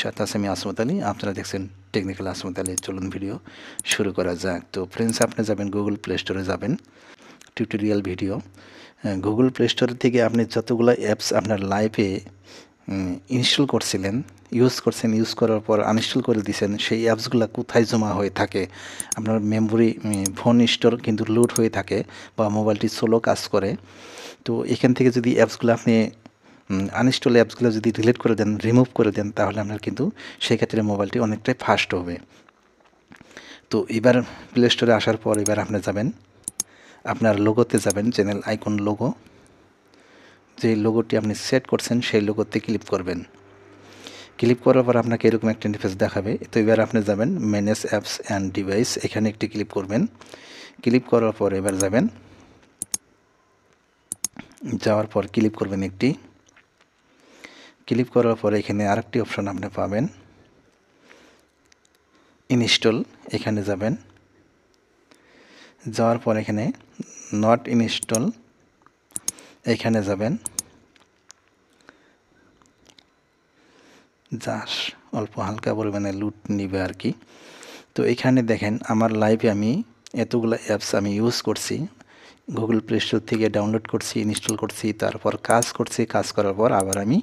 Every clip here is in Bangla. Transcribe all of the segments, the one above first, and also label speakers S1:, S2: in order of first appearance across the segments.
S1: সাথে আছে আমি আসমত আলী। আপনারা দেখছেন টেকনিক্যাল আসমত আলী। চলুন ভিডিও শুরু করা যাক। তো ফ্রেন্ডস, আপনি যাবেন গুগল প্লে স্টোরে, যাবেন tutorial video. Google play store থেকে আপনি যতগুলো অ্যাপস আপনার লাইফে ইনস্টল করছিলেন, ইউজ করার পর আনইনস্টল করে দিয়েছেন, সেই অ্যাপসগুলো কোথায় জমা হয়ে থাকে? আপনার মেমোরি, ফোন স্টোর কিন্তু লুট হয়ে থাকে বা মোবাইলটি স্লো কাজ করে। তো এখান থেকে যদি অ্যাপসগুলো আপনি আনইনস্টল অ্যাপসগুলো যদি ডিলিট করে দেন, রিমুভ করে দেন, তাহলে আপনার কিন্তু সেক্ষেত্রে মোবাইলটি অনেকটাই ফাস্ট হবে। তো এবার প্লে স্টোরে আসার পর এবার আপনি যাবেন, আপনার লোগোতে যাবেন, চ্যানেল আইকন লোগো, যে লোগোটি আপনি সেট করছেন সেই লোগোতে ক্লিক করবেন। ক্লিক করার পর আপনাকে এরকম একটা ইন্টারফেস দেখাবে। তো এবার আপনি যাবেন ম্যানেজ অ্যাপস অ্যান্ড ডিভাইস, এখানে একটি ক্লিক করবেন। ক্লিক করার পর এবার যাবেন, যাওয়ার পর ক্লিক করবেন একটি। ক্লিক করার পর এখানে আরেকটি অপশন আপনি পাবেন, ইনস্টল, এখানে যাবেন। যাওয়ার পর এখানে নট ইনস্টল, এখানে যাবেন। জাস্ট অল্প হালকা পরিমাণে লুট নিবে আর কি। তো এখানে দেখেন আমার লাইভে আমি এতগুলো অ্যাপস আমি ইউজ করছি, গুগল প্লে স্টোর থেকে ডাউনলোড করছি, ইনস্টল করছি, তারপর কাজ করছি, কাজ করার পর আবার আমি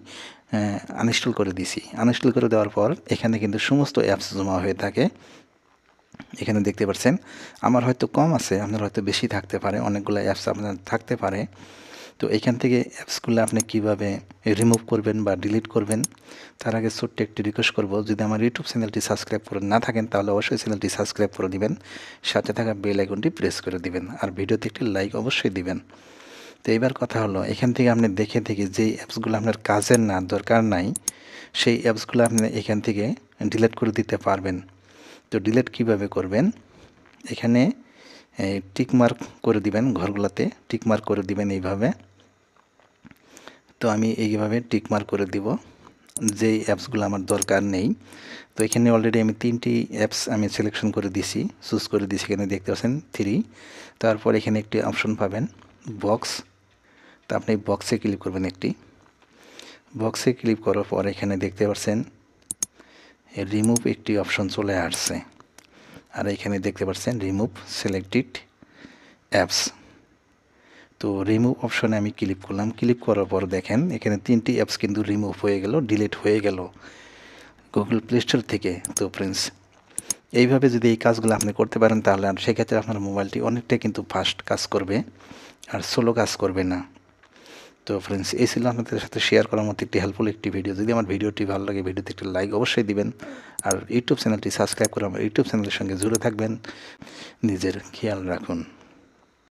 S1: আনইনস্টল করে দিছি। আনইনস্টল করে দেওয়ার পর এখানে কিন্তু সমস্ত অ্যাপস জমা হয়ে থাকে। এখানে দেখতে পাচ্ছেন আমার হয়তো কম আছে, আপনার হয়তো বেশি থাকতে পারে, অনেকগুলো অ্যাপস আপনার থাকতে পারে। তো এখান থেকে অ্যাপসগুলো আপনি কীভাবে রিমুভ করবেন বা ডিলিট করবেন, তার আগে ছোট্ট একটি রিকোয়েস্ট করব, যদি আমার ইউটিউব চ্যানেলটি সাবস্ক্রাইব করে না থাকেন তাহলে অবশ্যই চ্যানেলটি সাবস্ক্রাইব করে দিবেন, সাথে থাকা বেল আইকনটি প্রেস করে দিবেন, আর ভিডিওতে একটি লাইক অবশ্যই দিবেন। তো এবার কথা হলো, এখান থেকে আপনি দেখে যেই অ্যাপসগুলো আপনার কাজের না, দরকার নাই, সেই অ্যাপসগুলো আপনি এখান থেকে ডিলিট করে দিতে পারবেন। তো ডিলিট কিভাবে করবেন, এখানে টিক মার্ক করে দিবেন, ঘরগুলোতে টিক মার্ক করে দিবেন এইভাবে। তো আমি এইভাবে টিক মার্ক করে দিব যেই অ্যাপসগুলো আমার দরকার নেই। তো এখানে অলরেডি আমি 3টি অ্যাপস আমি সিলেকশন করে দিছি, চুজ করে দিছি, এখানে দেখতে পাচ্ছেন 3। তারপর এখানে একটি অপশন পাবেন বক্স, তো আপনি বক্সে ক্লিক করবেন একটি। বক্সে ক্লিক করার পর এখানে দেখতে পাচ্ছেন রিমুভ একটি অপশন চলে আসছে, আর এখানে দেখতে পাচ্ছেন রিমুভ সিলেক্টেড অ্যাপস। তো রিমুভ অপশনে আমি ক্লিক করলাম। ক্লিক করার পর দেখেন এখানে 3টি অ্যাপস কিন্তু রিমুভ হয়ে গেল, ডিলিট হয়ে গেল গুগল প্লে স্টোর থেকে। তো ফ্রেন্ডস, এইভাবে যদি এই কাজগুলো আপনি করতে পারেন তাহলে সেক্ষেত্রে আপনার মোবাইলটি অনেকটাই কিন্তু ফাস্ট কাজ করবে আর স্লো কাজ করবে না। তো ফ্রেন্ডস, এই ছিল আপনাদের সাথে শেয়ার করার মতো একটি হেল্পফুল একটি ভিডিও। যদি আমার ভিডিওটি ভালো লাগে, ভিডিওতে একটি লাইক অবশ্যই দিবেন, আর ইউটিউব চ্যানেলটি সাবস্ক্রাইব করে আমার ইউটিউব চ্যানেলের সঙ্গে জুড়ে থাকবেন। নিজের খেয়াল রাখুন।